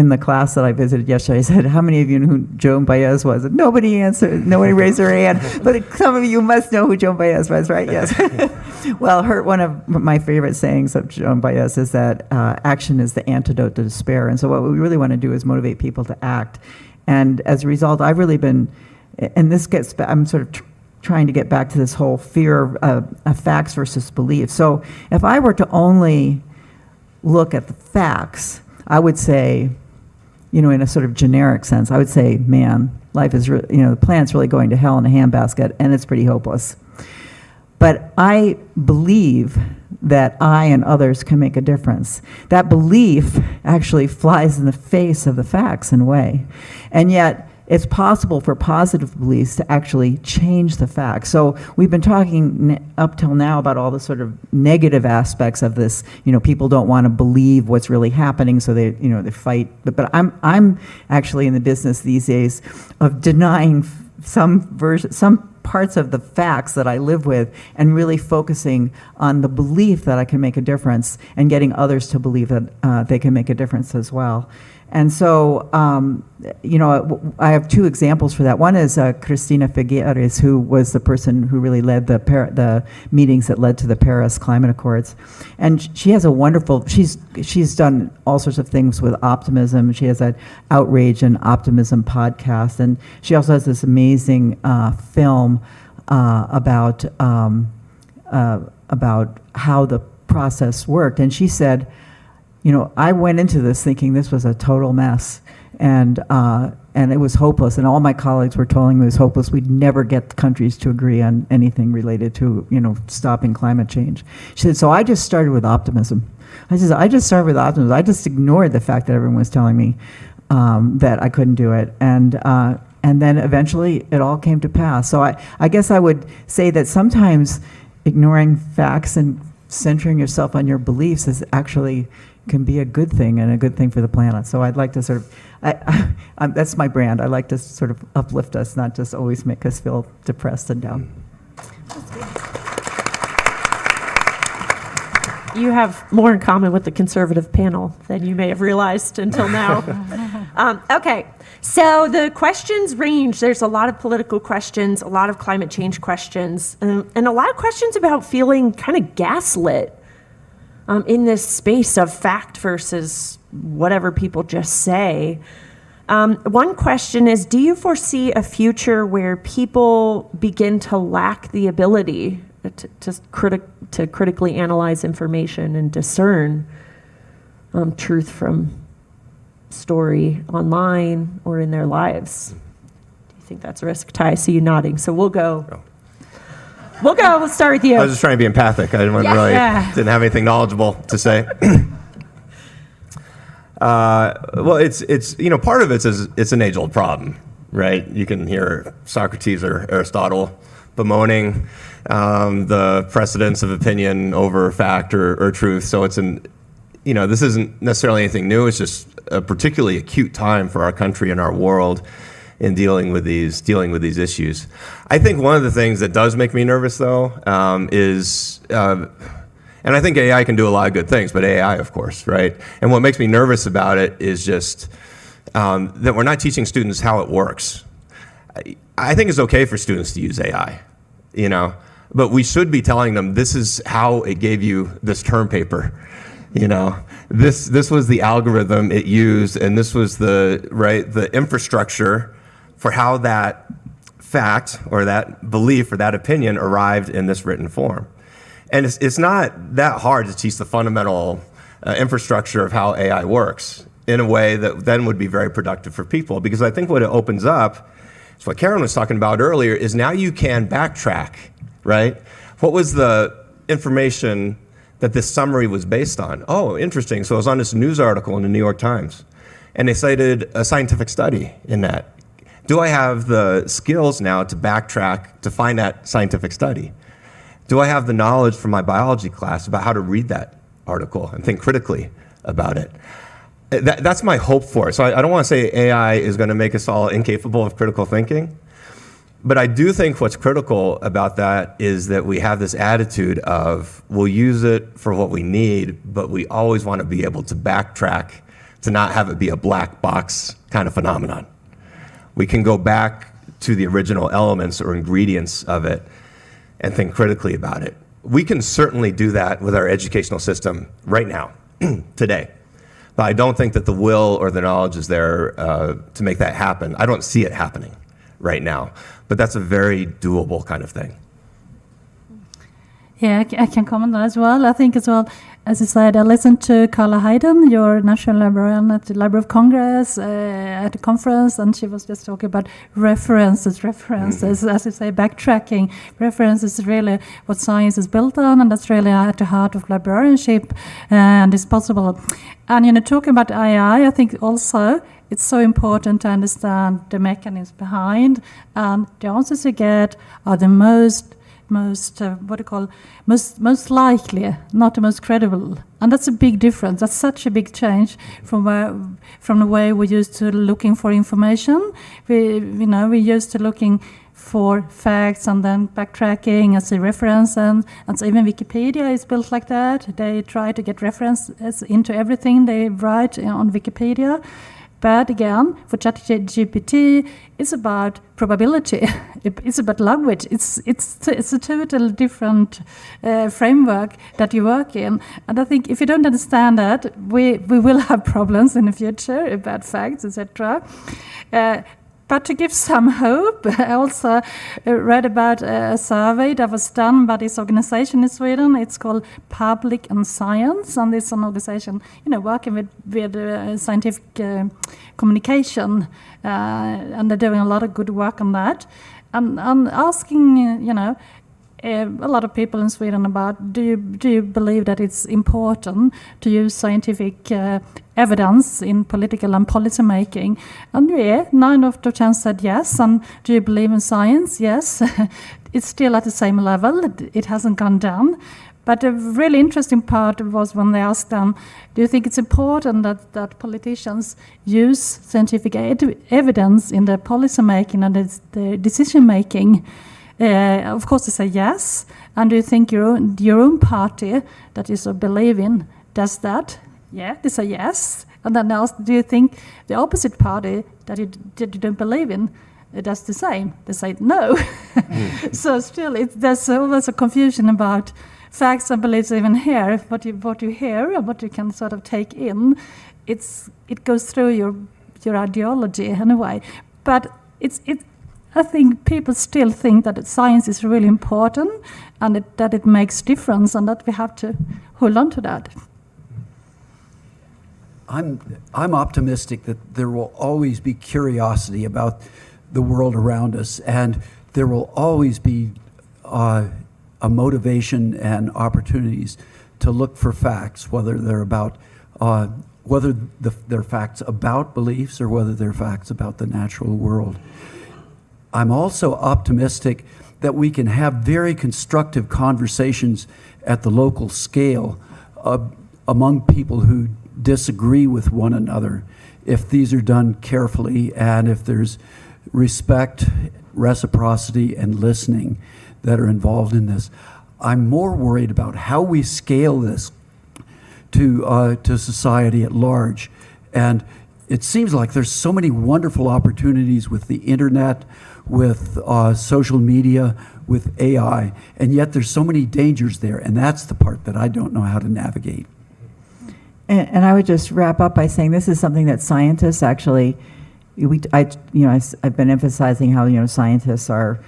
the class that I visited yesterday. I said, how many of you knew who Joan Baez was? And nobody answered, nobody raised their hand, but some of you must know who Joan Baez was, right? Yes. Well, one of my favorite sayings of Joan Baez is that action is the antidote to despair. And so what we really want to do is motivate people to act. And as a result, I've really been and this gets back, I'm sort of trying to get back to this whole fear of facts versus beliefs. So if I were to only look at the facts, I would say, in a sort of generic sense, I would say, man, life is, the planet's really going to hell in a handbasket, and it's pretty hopeless. But I believe that I and others can make a difference. That belief actually flies in the face of the facts in a way. And yet, it's possible for positive beliefs to actually change the facts. So we've been talking up till now about all the sort of negative aspects of this. People don't want to believe what's really happening, so they fight. But I'm actually in the business these days of denying some parts of the facts that I live with, and really focusing on the belief that I can make a difference, and getting others to believe that they can make a difference as well. And so, I have two examples for that. One is Cristina Figueres, who was the person who really led the meetings that led to the Paris Climate Accords. And she has a wonderful, she's done all sorts of things with optimism. She has an Outrage and Optimism podcast. And she also has this amazing film about how the process worked. And she said, I went into this thinking this was a total mess, and it was hopeless, and all my colleagues were telling me it was hopeless. We'd never get countries to agree on anything related to, stopping climate change. She said, so I just started with optimism. I just started with optimism. I just ignored the fact that everyone was telling me that I couldn't do it, and then eventually it all came to pass. So I guess I would say that sometimes ignoring facts and centering yourself on your beliefs is actually can be a good thing, and a good thing for the planet. So I'd like to sort of, that's my brand. I like to sort of uplift us, not just always make us feel depressed and down. You have more in common with the conservative panel than you may have realized until now. Okay, so the questions range. There's a lot of political questions, a lot of climate change questions, and a lot of questions about feeling kind of gaslit in this space of fact versus whatever people just say. One question is, do you foresee a future where people begin to lack the ability to critically analyze information and discern truth from story online or in their lives? Do you think that's a risk? Ty, I see you nodding, so we'll go. We'll start with you. I was just trying to be empathic. I didn't have anything knowledgeable to say. Well, it's part of it's an age-old problem, right? You can hear Socrates or Aristotle bemoaning the precedence of opinion over fact or truth. So this isn't necessarily anything new. It's just a particularly acute time for our country and our world in dealing with these issues. I think one of the things that does make me nervous, though, is, and I think AI can do a lot of good things, but AI, of course, right? And what makes me nervous about it is just that we're not teaching students how it works. I think it's okay for students to use AI, but we should be telling them this is how it gave you this term paper. This was the algorithm it used, and this was the infrastructure for how that fact or that belief or that opinion arrived in this written form. And it's not that hard to teach the fundamental infrastructure of how AI works in a way that then would be very productive for people. Because I think what it opens up is what Karin was talking about earlier, is now you can backtrack, right? What was the information that this summary was based on? Oh, interesting. So it was on this news article in the New York Times, and they cited a scientific study in that. Do I have the skills now to backtrack to find that scientific study? Do I have the knowledge from my biology class about how to read that article and think critically about it? That's my hope for it. So I don't want to say AI is going to make us all incapable of critical thinking, but I do think what's critical about that is that we have this attitude of we'll use it for what we need, but we always want to be able to backtrack to not have it be a black box kind of phenomenon. We can go back to the original elements or ingredients of it and think critically about it. We can certainly do that with our educational system right now, today. But I don't think that the will or the knowledge is there to make that happen. I don't see it happening right now. But that's a very doable kind of thing. Yeah, I can comment on that as well. I think as well, as you said, I listened to Carla Hayden, your national librarian at the Library of Congress, at a conference, and she was just talking about references, as you say, backtracking. References is really what science is built on, and that's really at the heart of librarianship, and it's possible. And, talking about AI, I think also it's so important to understand the mechanisms behind, and the answers you get are the most likely, not the most credible, and that's a big difference. That's such a big change from the way we used to looking for information. We used to looking for facts and then backtracking as a reference, and even Wikipedia is built like that. They try to get references into everything they write on Wikipedia. But again, for ChatGPT, it's about probability. It's about language. It's a total different framework that you work in. And I think if you don't understand that, we will have problems in the future about facts, etc. But to give some hope, I also read about a survey that was done by this organization in Sweden. It's called Public and Science, and it's an organization, working with scientific communication, and they're doing a lot of good work on that. And asking, a lot of people in Sweden about, do you believe that it's important to use scientific evidence in political and policy making? And 9 out of 10 said yes. And do you believe in science? Yes. It's still at the same level. It hasn't gone down. But the really interesting part was when they asked them, do you think it's important that politicians use scientific evidence in their policy making and the decision making? Of course, they say yes. And do you think your own party that you so believe in does that? Yeah, they say yes. And then ask, do you think the opposite party that you don't believe in does the same? They say no. So still, there's always a confusion about facts and beliefs even here. What you hear and what you can sort of take in, it goes through your ideology in a way. But I think people still think that science is really important and that it makes difference, and that we have to hold on to that. I'm optimistic that there will always be curiosity about the world around us, and there will always be a motivation and opportunities to look for facts, whether they're facts about beliefs or whether they're facts about the natural world. I'm also optimistic that we can have very constructive conversations at the local scale among people who disagree with one another, if these are done carefully and if there's respect, reciprocity, and listening that are involved in this. I'm more worried about how we scale this to society at large. And it seems like there's so many wonderful opportunities with the internet, with social media, with AI, and yet there's so many dangers there, and that's the part that I don't know how to navigate. And I would just wrap up by saying this is something that scientists actually, I've been emphasizing how scientists are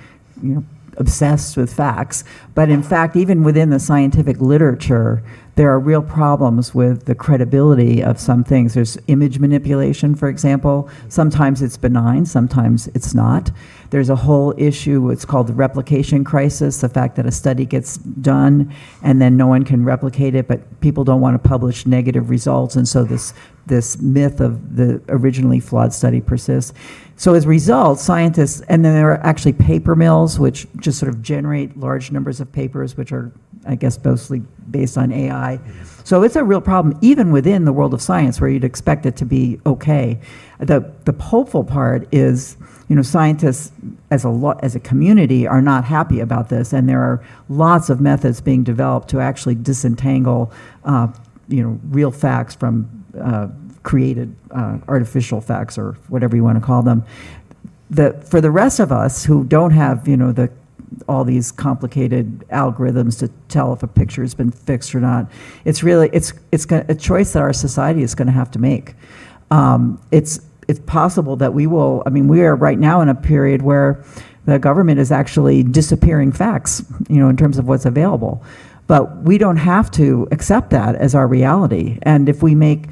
obsessed with facts, but in fact, even within the scientific literature, there are real problems with the credibility of some things. There's image manipulation, for example. Sometimes it's benign, sometimes it's not. There's a whole issue, it's called the replication crisis, the fact that a study gets done and then no one can replicate it, but people don't want to publish negative results, and so this myth of the originally flawed study persists. So as a result, scientists, and then there are actually paper mills, which just sort of generate large numbers of papers, which are, I guess, mostly based on AI. So it's a real problem, even within the world of science, where you'd expect it to be okay. The hopeful part is, scientists as a community are not happy about this, and there are lots of methods being developed to actually disentangle, real facts from created artificial facts, or whatever you want to call them. For the rest of us who don't have, all these complicated algorithms to tell if a picture has been fixed or not, it's really a choice that our society is going to have to make. it's possible that we will, I mean, we are right now in a period where the government is actually disappearing facts, in terms of what's available. But we don't have to accept that as our reality. And if we make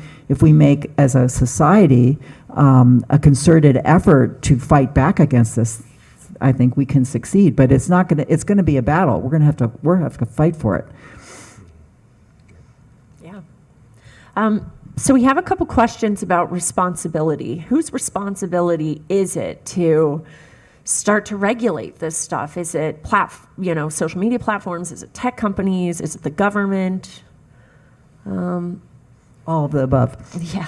as a society a concerted effort to fight back against this, I think we can succeed. But it's going to be a battle. We're going to have to fight for it. Yeah. So we have a couple questions about responsibility. Whose responsibility is it to start to regulate this stuff? Is it social media platforms? Is it tech companies? Is it the government? All of the above. Yeah.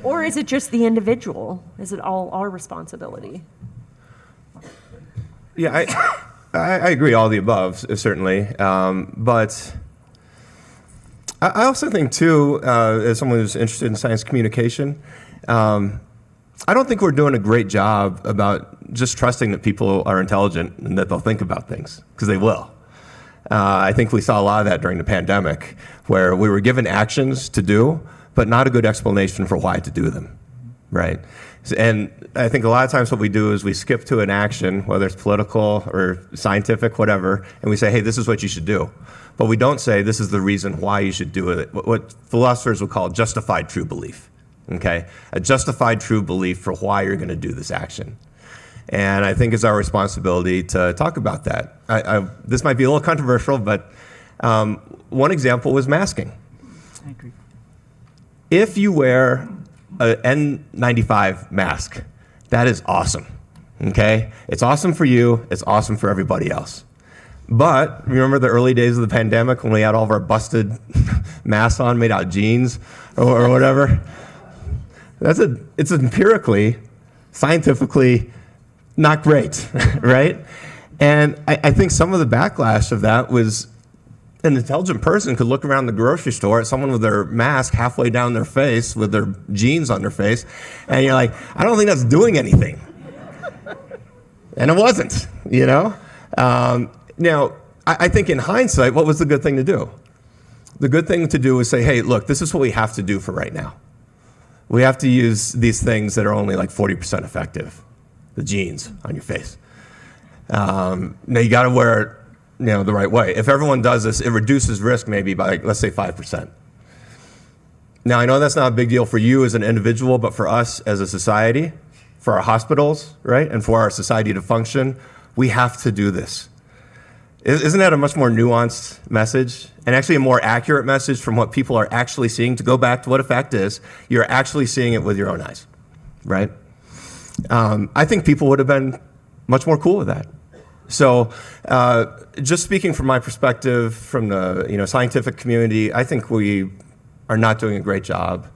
Or is it just the individual? Is it all our responsibility? Yeah, I agree, all the above, certainly. But I also think, too, as someone who's interested in science communication, I don't think we're doing a great job about just trusting that people are intelligent and that they'll think about things, because they will. I think we saw a lot of that during the pandemic, where we were given actions to do, but not a good explanation for why to do them, right? And I think a lot of times what we do is we skip to an action, whether it's political or scientific, whatever, and we say, hey, this is what you should do. But we don't say this is the reason why you should do it, what philosophers would call justified true belief, okay? A justified true belief for why you're going to do this action. And I think it's our responsibility to talk about that. This might be a little controversial, but one example was masking. I agree. If you wear an N95 mask, that is awesome, okay? It's awesome for you, it's awesome for everybody else. But remember the early days of the pandemic when we had all of our busted masks on made out of jeans or whatever? It's empirically, scientifically not great, right? And I think some of the backlash of that was an intelligent person could look around the grocery store at someone with their mask halfway down their face with their jeans on their face, and you're like, I don't think that's doing anything. And it wasn't, Now, I think in hindsight, what was the good thing to do? The good thing to do was say, hey, look, this is what we have to do for right now. We have to use these things that are only like 40% effective, the jeans on your face. Now, you got to wear it the right way. If everyone does this, it reduces risk maybe by, let's say, 5%. Now, I know that's not a big deal for you as an individual, but for us as a society, for our hospitals, right, and for our society to function, we have to do this. Isn't that a much more nuanced message? And actually a more accurate message from what people are actually seeing? To go back to what a fact is, you're actually seeing it with your own eyes, right? I think people would have been much more cool with that. So just speaking from my perspective, from the scientific community, I think we are not doing a great job.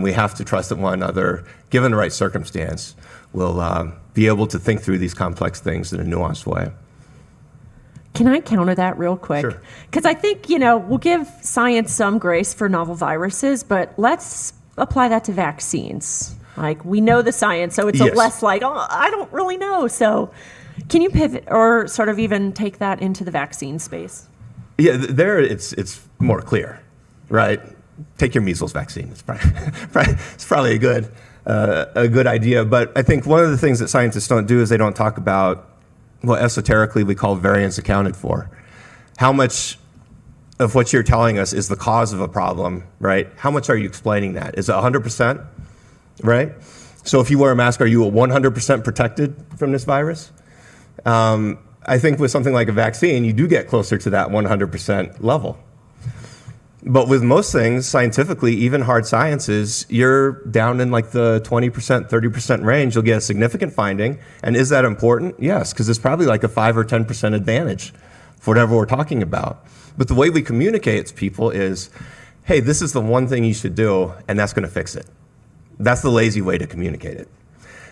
We have to trust that one another, given the right circumstance, will be able to think through these complex things in a nuanced way. Can I counter that real quick? Sure. Because I think, we'll give science some grace for novel viruses, but let's apply that to vaccines. Like, we know the science, so it's Yes. less like, I don't really know. So can you pivot or sort of even take that into the vaccine space? Yeah, there it's more clear, right? Take your measles vaccine. It's probably a good idea. But I think one of the things that scientists don't do is they don't talk about what esoterically we call variance accounted for. How much of what you're telling us is the cause of a problem, right? How much are you explaining that? Is it 100%, right? So if you wear a mask, are you 100% protected from this virus? I think with something like a vaccine, you do get closer to that 100% level. But with most things, scientifically, even hard sciences, you're down in like the 20%, 30% range. You'll get a significant finding. And is that important? Yes, because it's probably like a 5 or 10% advantage for whatever we're talking about. But the way we communicate it to people is, hey, this is the one thing you should do, and that's going to fix it. That's the lazy way to communicate it.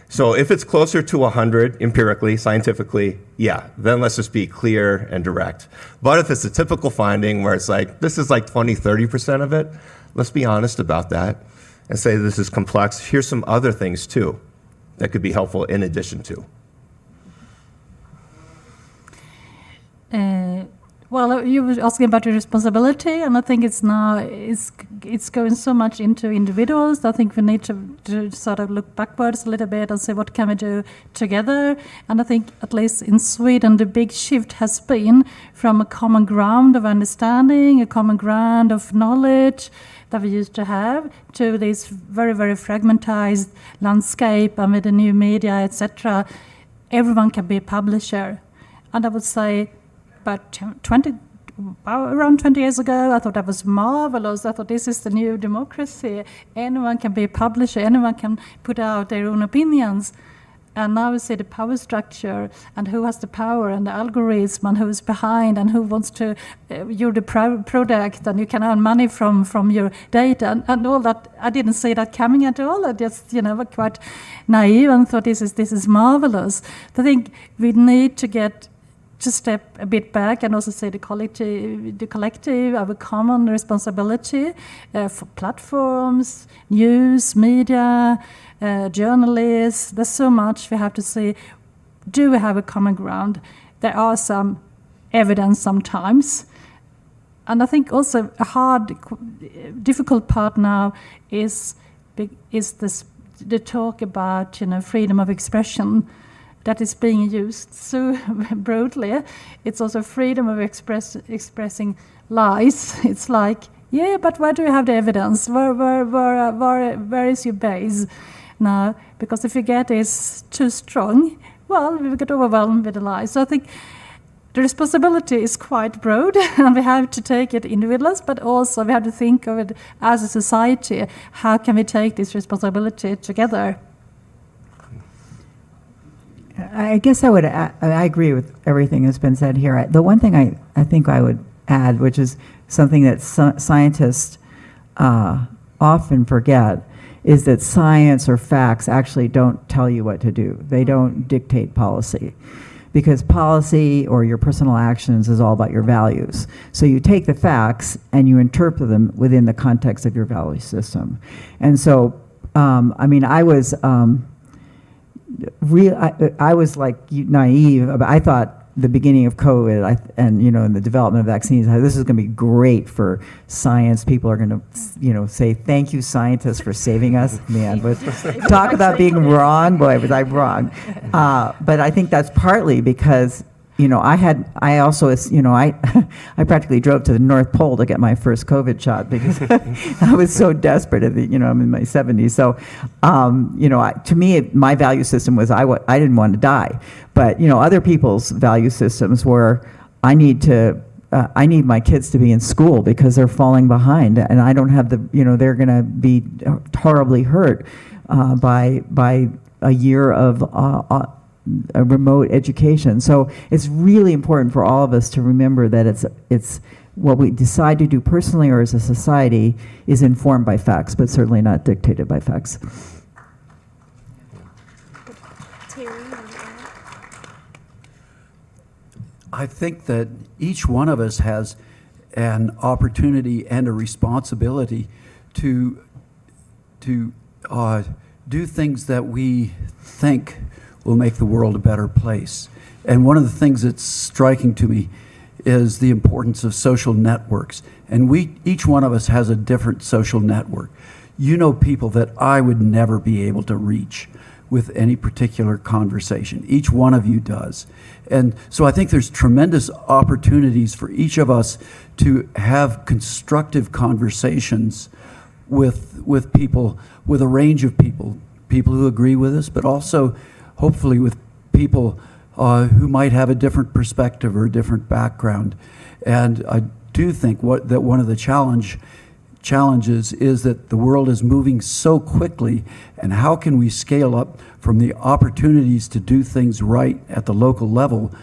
So if it's closer to 100 empirically, scientifically, yeah, then let's just be clear and direct. But if it's a typical finding where it's like, this is like 20, 30% of it, let's be honest about that and say this is complex. Here's some other things too that could be helpful in addition to. Well, you were asking about the responsibility, and I think it's going so much into individuals. I think we need to sort of look backwards a little bit and see what can we do together. And I think at least in Sweden, the big shift has been from a common ground of understanding, a common ground of knowledge that we used to have, to this very, very fragmentized landscape, and with the new media, etc. Everyone can be a publisher. And I would say, but around 20 years ago, I thought that was marvelous. I thought this is the new democracy. Anyone can be a publisher. Anyone can put out their own opinions. And now we see the power structure and who has the power and the algorithm and who's behind and who wants to, you're the product and you can earn money from your data and all that. I didn't see that coming at all. I just, were quite naive and thought this is marvelous. I think we need to step a bit back and also say the collective, our common responsibility for platforms, news, media, journalists. There's so much we have to say. Do we have a common ground? There are some evidence sometimes. And I think also a difficult part now is the talk about freedom of expression that is being used so broadly. It's also freedom of expressing lies. It's like, yeah, but where do you have the evidence? Where is your base now? Because if you get is too strong, well, we get overwhelmed with the lies. So I think the responsibility is quite broad, and we have to take it individuals, but also we have to think of it as a society. How can we take this responsibility together? I guess I agree with everything that's been said here. The one thing I think I would add, which is something that scientists often forget, is that science or facts actually don't tell you what to do. They don't dictate policy. Because policy or your personal actions is all about your values. So you take the facts and you interpret them within the context of your value system. And so, I was... I was like naive. I thought the beginning of COVID and in the development of vaccines, this is going to be great for science. People are going to, say thank you, scientists, for saving us. Man, but talk about being wrong, boy, was I wrong. But I think that's partly because I practically drove to the North Pole to get my first COVID shot because I was so desperate. I'm in my 70s. So, to me, my value system was I didn't want to die. But, other people's value systems were I need my kids to be in school because they're falling behind, and I don't have they're going to be horribly hurt by a year of a remote education. So it's really important for all of us to remember that it's what we decide to do personally or as a society is informed by facts, but certainly not dictated by facts. I think that each one of us has an opportunity and a responsibility to do things that we think will make the world a better place. And one of the things that's striking to me is the importance of social networks. And each one of us has a different social network. You know people that I would never be able to reach with any particular conversation. Each one of you does. And so I think there's tremendous opportunities for each of us to have constructive conversations with people, with a range of people who agree with us, but also hopefully with people who might have a different perspective or a different background. And I do think that one of the challenges is that the world is moving so quickly, and how can we scale up from the opportunities to do things right at the local level?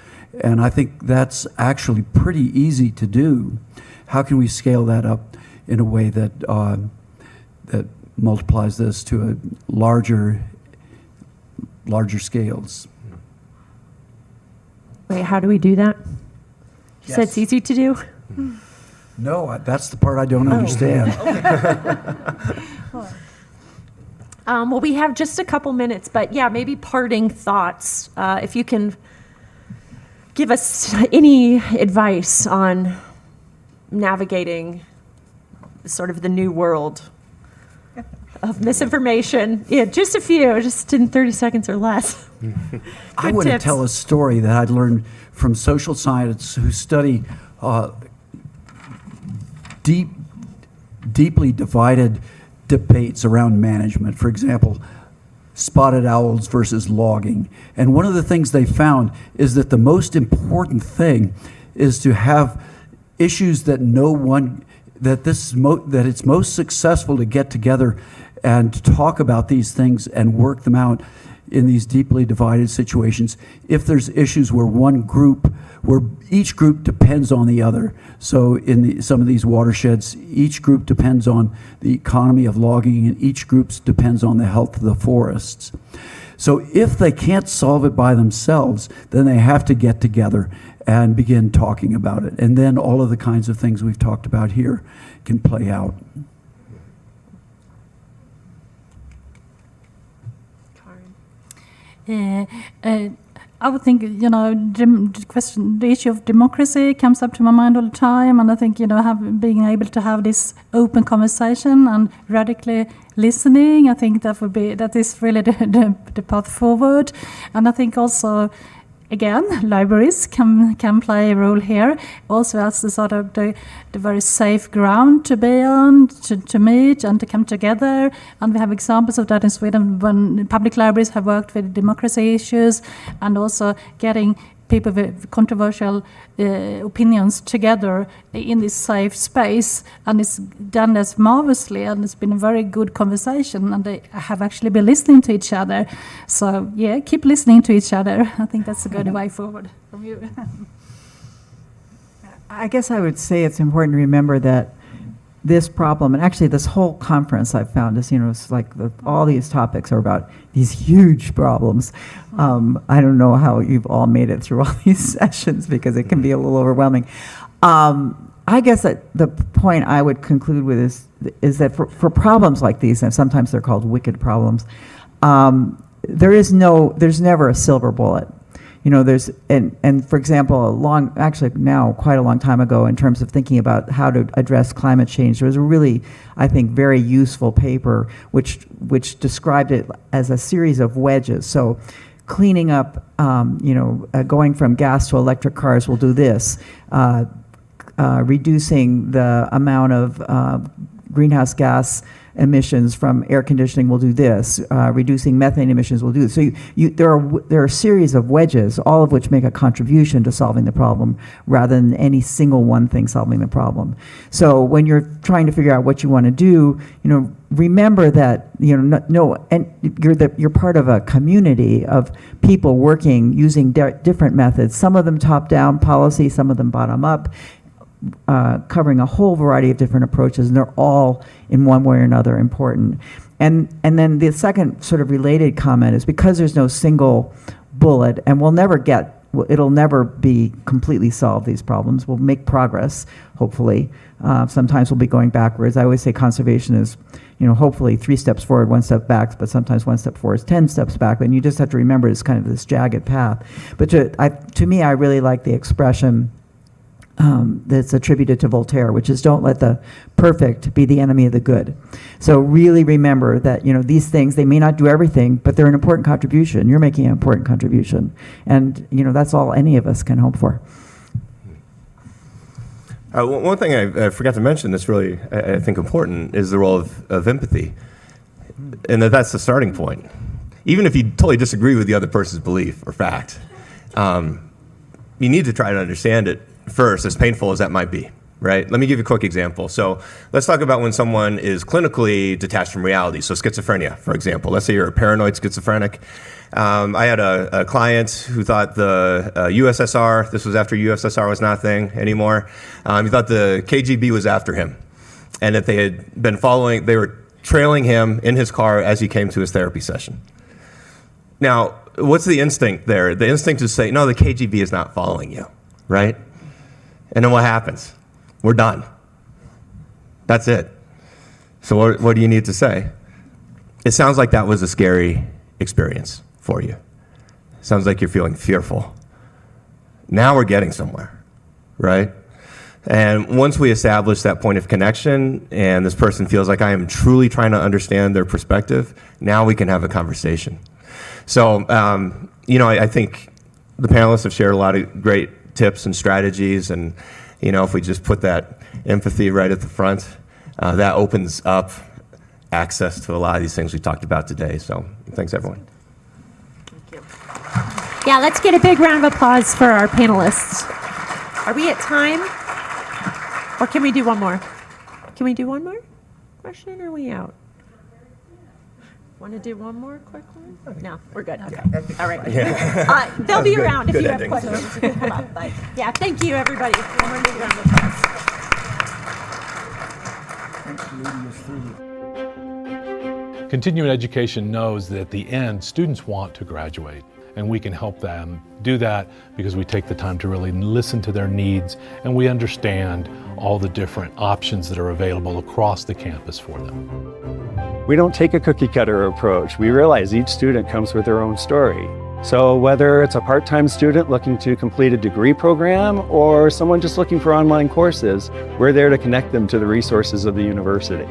And I think that's actually pretty easy to do. How can we scale that up in a way that that multiplies this to a larger scales? Wait, how do we do that? You said it's easy to do? No, that's the part I don't understand. Well, we have just a couple minutes, but yeah, maybe parting thoughts. If you can give us any advice on navigating sort of the new world of misinformation? Yeah, just a few, just in 30 seconds or less. I want to tips. tell a story that I learned from social scientists who study deeply divided debates around management. For example, spotted owls versus logging. And one of the things they found is that the most important thing is to have issues that that it's most successful to get together and talk about these things and work them out in these deeply divided situations. If there's issues where each group depends on the other. So in some of these watersheds, each group depends on the economy of logging, and each group depends on the health of the forests. So if they can't solve it by themselves, then they have to get together and begin talking about it. And then all of the kinds of things we've talked about here can play out. I would think, the issue of democracy comes up to my mind all the time, and I think, being able to have this open conversation and radically listening, I think that is really the path forward. And I think also, again, libraries can play a role here, also as the sort of the very safe ground to be on, to meet and to come together. And we have examples of that in Sweden when public libraries have worked with democracy issues and also getting people with controversial opinions together in this safe space. And it's done as marvelously, and it's been a very good conversation, and they have actually been listening to each other. So yeah, keep listening to each other. I think that's a good way forward from you. I guess I would say it's important to remember that this problem, and actually this whole conference I've found is, it's like all these topics are about these huge problems. I don't know how you've all made it through all these sessions because it can be a little overwhelming. I guess that the point I would conclude with is that for problems like these, and sometimes they're called wicked problems, there's never a silver bullet. There's, and for example, quite a long time ago, in terms of thinking about how to address climate change, there was a really, I think, very useful paper which described it as a series of wedges. So cleaning up, going from gas to electric cars will do this. Reducing the amount of greenhouse gas emissions from air conditioning will do this. Reducing methane emissions will do this. So there are a series of wedges, all of which make a contribution to solving the problem, rather than any single one thing solving the problem. So when you're trying to figure out what you want to do, remember that you're part of a community of people working using different methods. Some of them top-down policy, some of them bottom-up. Covering a whole variety of different approaches, and they're all in one way or another important. And then the second sort of related comment is, because there's no single bullet, and it'll never be completely solved, these problems. We'll make progress, hopefully. Sometimes we'll be going backwards. I always say conservation is, hopefully 3 steps forward, 1 step back, but sometimes 1 step forward is 10 steps back. And you just have to remember it's kind of this jagged path. But to me, I really like the expression that's attributed to Voltaire, which is, don't let the perfect be the enemy of the good. So really remember that, these things, they may not do everything, but they're an important contribution. You're making an important contribution. And, that's all any of us can hope for. One thing I forgot to mention that's really, I think, important is the role of empathy. And that's the starting point. Even if you totally disagree with the other person's belief or fact, you need to try to understand it first, as painful as that might be, right? Let me give you a quick example. So let's talk about when someone is clinically detached from reality. So schizophrenia, for example. Let's say you're a paranoid schizophrenic. I had a client who thought the USSR, this was after USSR was not a thing anymore, he thought the KGB was after him, and that they had been they were trailing him in his car as he came to his therapy session. Now, what's the instinct there? The instinct is to say, no, the KGB is not following you, right? And then what happens? We're done. That's it. So what do you need to say? It sounds like that was a scary experience for you. It sounds like you're feeling fearful. now we're getting somewhere, right? And once we establish that point of connection and this person feels like I am truly trying to understand their perspective, now we can have a conversation. So, I think the panelists have shared a lot of great tips and strategies, and, if we just put that empathy right at the front, that opens up access to a lot of these things we talked about today. So, thanks, everyone. Yeah, let's get a big round of applause for our panelists. Are we at time? Or can we do one more? Can we do one more question, or are we out? Want to do one more quick one? No, we're good. Okay. All right. Yeah. They'll be around if Good you ending. have questions. You can come up. But yeah, thank you, everybody. One more big round of applause. Continuing education knows that at the end, students want to graduate, and we can help them do that because we take the time to really listen to their needs, and we understand all the different options that are available across the campus for them. We don't take a cookie cutter approach. We realize each student comes with their own story. So whether it's a part-time student looking to complete a degree program or someone just looking for online courses, we're there to connect them to the resources of the university.